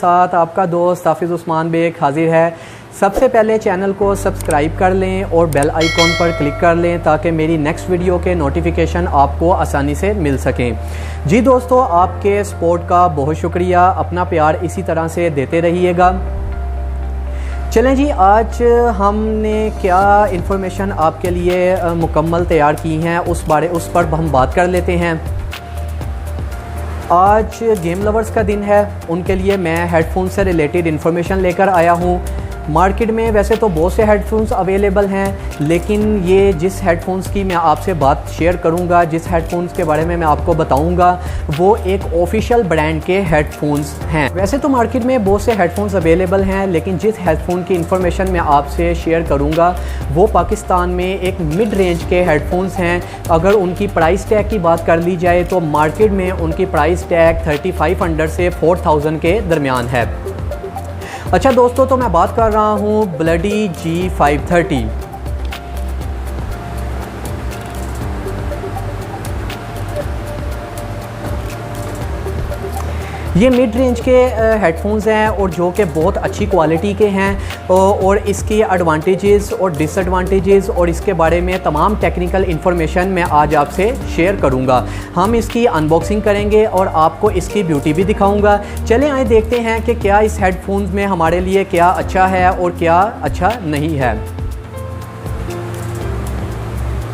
साथ आपका दोस्त हाफिज़ उस्मान बेग हाजिर है। सबसे पहले चैनल को सब्सक्राइब कर लें और बेल आइकॉन पर क्लिक कर लें ताकि मेरी नेक्स्ट वीडियो के नोटिफिकेशन आपको आसानी से मिल सकें। जी दोस्तों, आपके सपोर्ट का बहुत शुक्रिया, अपना प्यार इसी तरह से देते रहिएगा। चलें जी, आज हमने क्या इन्फॉर्मेशन आपके लिए मुकम्मल तैयार की हैं उस पर हम बात कर लेते हैं। आज गेम लवर्स का दिन है, उनके लिए मैं हेडफोन से रिलेटेड इन्फॉर्मेशन लेकर आया हूँ। मार्केट में वैसे तो बहुत से हेडफोन्स अवेलेबल हैं, लेकिन ये जिस हेडफोन्स की मैं आपसे बात शेयर करूँगा, जिस हेडफोन्स के बारे में मैं आपको बताऊँगा, वो एक ऑफिशियल ब्रांड के हेडफोन्स हैं। वैसे तो मार्केट में बहुत से हेडफोन्स अवेलेबल हैं, लेकिन जिस हेडफोन की इन्फॉर्मेशन मैं आपसे शेयर करूँगा वो पाकिस्तान में एक मिड रेंज के हेडफोन्स हैं। अगर उनकी प्राइस टैग की बात कर ली जाए तो मार्केट में उनकी प्राइस टैग 3500 से 4000 के दरमियान है। अच्छा दोस्तों, तो मैं बात कर रहा हूँ ब्लडी G530। ये मिड रेंज के हेडफोन्स हैं और जो कि बहुत अच्छी क्वालिटी के हैं और इसकी एडवांटेजेस और डिसएडवांटेजेस और इसके बारे में तमाम टेक्निकल इन्फॉर्मेशन मैं आज आपसे शेयर करूंगा। हम इसकी अनबॉक्सिंग करेंगे और आपको इसकी ब्यूटी भी दिखाऊंगा। चलें आए देखते हैं कि क्या इस हेडफोन्स में हमारे लिए क्या अच्छा है और क्या अच्छा नहीं है।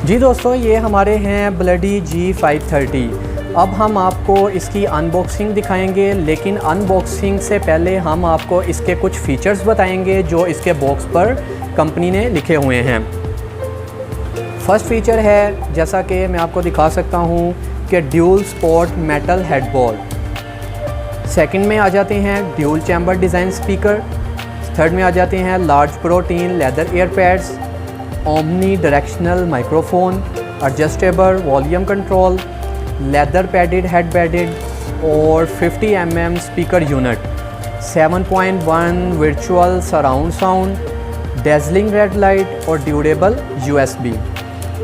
जी दोस्तों, ये हमारे हैं ब्लडी G530। अब हम आपको इसकी अनबॉक्सिंग दिखाएंगे, लेकिन अनबॉक्सिंग से पहले हम आपको इसके कुछ फ़ीचर्स बताएंगे जो इसके बॉक्स पर कंपनी ने लिखे हुए हैं। फर्स्ट फ़ीचर है, जैसा कि मैं आपको दिखा सकता हूँ, कि dual sport metal headball. Second में आ जाते हैं dual chamber design speaker. Third में आ जाते हैं large protein leather air pads, omni directional microphone, adjustable volume control, leather padded head padded और 50 mm speaker unit, 7.1 virtual surround sound, dazzling red light और durable USB।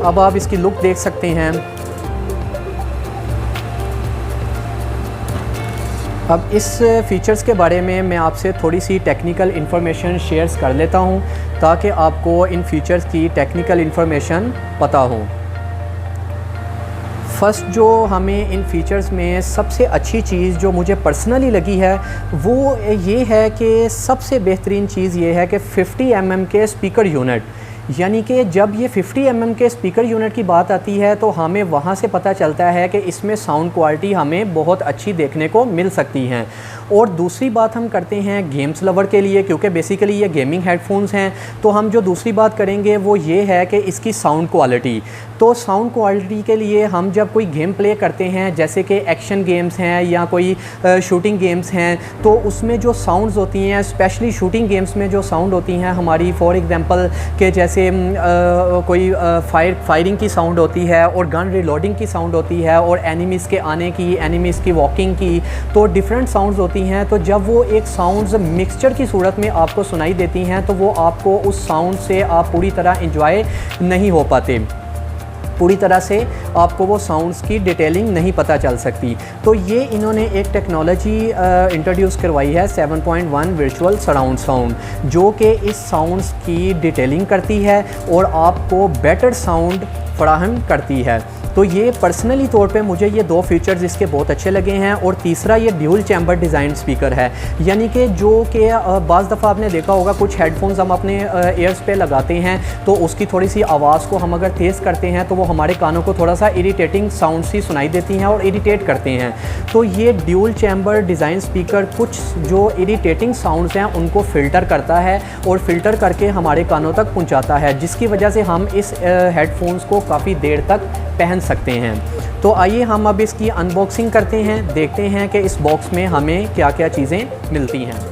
अब आप इसकी look देख सकते हैं। अब इस फीचर्स के बारे में मैं आपसे थोड़ी सी टेक्निकल इन्फॉर्मेशन शेयर कर लेता हूं ताकि आपको इन फीचर्स की टेक्निकल इन्फॉर्मेशन पता हो। फ़र्स्ट जो हमें इन फ़ीचर्स में सबसे अच्छी चीज़ जो मुझे पर्सनली लगी है वो ये है कि सबसे बेहतरीन चीज़ ये है कि 50 mm के स्पीकर यूनिट, यानी कि जब ये 50 mm के स्पीकर यूनिट की बात आती है तो हमें वहाँ से पता चलता है कि इसमें साउंड क्वालिटी हमें बहुत अच्छी देखने को मिल सकती हैं। और दूसरी बात हम करते हैं गेम्स लवर के लिए, क्योंकि बेसिकली ये गेमिंग हेडफोन्स हैं, तो हम जो दूसरी बात करेंगे वो ये है कि इसकी साउंड क्वालिटी। तो साउंड क्वालिटी के लिए हम जब कोई गेम प्ले करते हैं, जैसे कि एक्शन गेम्स हैं या कोई शूटिंग गेम्स हैं, तो उसमें जो साउंड्स होती हैं, स्पेशली शूटिंग गेम्स में जो साउंड होती हैं हमारी, फॉर एग्जांपल के जैसे कोई फायरिंग की साउंड होती है और गन रिलोडिंग की साउंड होती है और एनिमीज़ के आने की, एनिमीज़ की वॉकिंग की, तो डिफरेंट साउंड्स होती हैं। तो जब वो एक साउंड्स मिक्सचर की सूरत में आपको सुनाई देती हैं तो वो आपको उस साउंड से आप पूरी तरह एंजॉय नहीं हो पाते, पूरी तरह से आपको वो साउंड्स की डिटेलिंग नहीं पता चल सकती। तो ये इन्होंने एक टेक्नोलॉजी इंट्रोड्यूस करवाई है 7.1 वर्चुअल सराउंड साउंड, जो कि इस साउंड्स की डिटेलिंग करती है और आपको बेटर साउंड फराहम करती है। तो ये पर्सनली तौर पे मुझे ये दो फीचर्स इसके बहुत अच्छे लगे हैं। और तीसरा, ये ड्यूल चैम्बर डिज़ाइन स्पीकर है, यानी कि जो कि बाज़ दफ़ा आपने देखा होगा कुछ हेडफोन्स हम अपने ईयर्स पे लगाते हैं तो उसकी थोड़ी सी आवाज़ को हम अगर तेज़ करते हैं तो वो हमारे कानों को थोड़ा सा इरिटेटिंग साउंड सी सुनाई देती हैं और इरिटेट करते हैं। तो ये ड्यूल चैम्बर डिज़ाइन स्पीकर कुछ जो इरिटेटिंग साउंड्स हैं उनको फ़िल्टर करता है और फ़िल्टर करके हमारे कानों तक पहुँचाता है, जिसकी वजह से हम इस हेडफोन्स को काफ़ी देर तक पहन सकते हैं। तो आइए हम अब इसकी अनबॉक्सिंग करते हैं, देखते हैं कि इस बॉक्स में हमें क्या क्या चीज़ें मिलती हैं।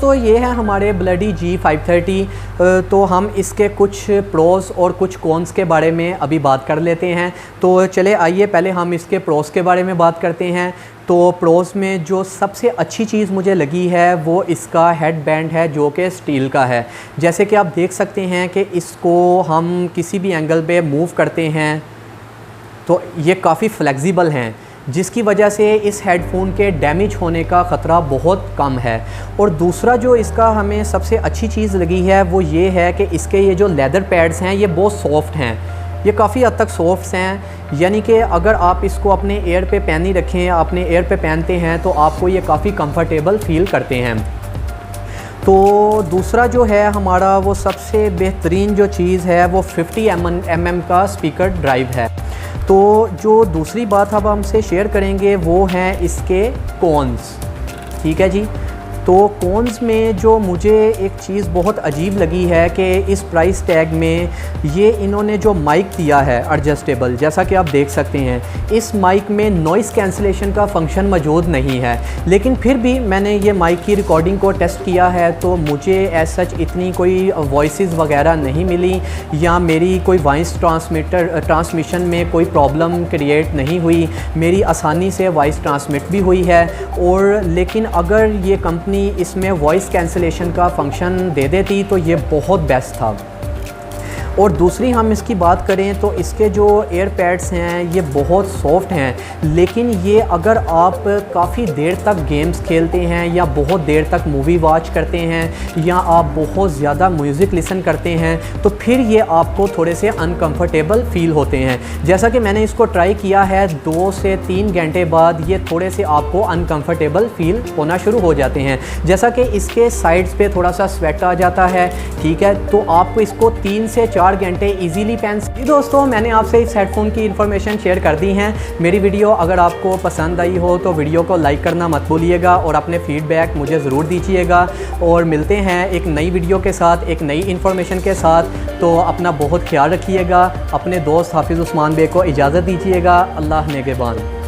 दोस्तों ये है हमारे ब्लडी G530। तो हम इसके कुछ प्रोस और कुछ कॉन्स के बारे में अभी बात कर लेते हैं। तो चले आइए पहले हम इसके प्रोस के बारे में बात करते हैं। तो प्रोस में जो सबसे अच्छी चीज़ मुझे लगी है वो इसका हेड बैंड है, जो कि स्टील का है। जैसे कि आप देख सकते हैं कि इसको हम किसी भी एंगल पे मूव करते हैं तो ये काफ़ी फ्लेक्सिबल हैं, जिसकी वजह से इस हेडफोन के डैमेज होने का ख़तरा बहुत कम है। और दूसरा जो इसका हमें सबसे अच्छी चीज़ लगी है वो ये है कि इसके ये जो लेदर पैड्स हैं ये बहुत सॉफ्ट हैं, ये काफ़ी हद तक सॉफ्ट हैं। यानी कि अगर आप इसको अपने एयर पे पहनी रखें, अपने एयर पे पहनते हैं तो आपको ये काफ़ी कंफर्टेबल फ़ील करते हैं। तो दूसरा जो है हमारा वो सबसे बेहतरीन जो चीज़ है वो 50 mm का स्पीकर ड्राइव है। तो जो दूसरी बात अब हमसे शेयर करेंगे वो हैं इसके कॉन्स। ठीक है जी। तो कॉन्स में जो मुझे एक चीज़ बहुत अजीब लगी है कि इस प्राइस टैग में ये इन्होंने जो माइक दिया है एडजस्टेबल, जैसा कि आप देख सकते हैं इस माइक में नॉइज़ कैंसिलेशन का फंक्शन मौजूद नहीं है। लेकिन फिर भी मैंने ये माइक की रिकॉर्डिंग को टेस्ट किया है तो मुझे एज सच इतनी कोई वॉइसेस वगैरह नहीं मिली या मेरी कोई वॉइस ट्रांसमिशन में कोई प्रॉब्लम क्रिएट नहीं हुई। मेरी आसानी से वॉइस ट्रांसमिट भी हुई है। और लेकिन अगर ये कंपनी इसमें वॉइस कैंसिलेशन का फंक्शन दे देती तो ये बहुत बेस्ट था। और दूसरी हम इसकी बात करें तो इसके जो एयर पैड्स हैं ये बहुत सॉफ्ट हैं, लेकिन ये अगर आप काफ़ी देर तक गेम्स खेलते हैं या बहुत देर तक मूवी वॉच करते हैं या आप बहुत ज़्यादा म्यूज़िक लिसन करते हैं तो फिर ये आपको थोड़े से अनकंफर्टेबल फ़ील होते हैं। जैसा कि मैंने इसको ट्राई किया है 2 से 3 घंटे बाद ये थोड़े से आपको अनकंफर्टेबल फ़ील होना शुरू हो जाते हैं। जैसा कि इसके साइड्स पे थोड़ा सा स्वेट आ जाता है। ठीक है, तो आपको इसको 3 से 4 घंटे इजीली पहन सकते। दोस्तों मैंने आपसे इस हेडफोन की इन्फॉर्मेशन शेयर कर दी है। मेरी वीडियो अगर आपको पसंद आई हो तो वीडियो को लाइक करना मत भूलिएगा और अपने फीडबैक मुझे ज़रूर दीजिएगा। और मिलते हैं एक नई वीडियो के साथ, एक नई इन्फॉर्मेशन के साथ। तो अपना बहुत ख्याल रखिएगा। अपने दोस्त हाफिज़ उस्मान बे को इजाज़त दीजिएगा। अल्लाह नेगेबान।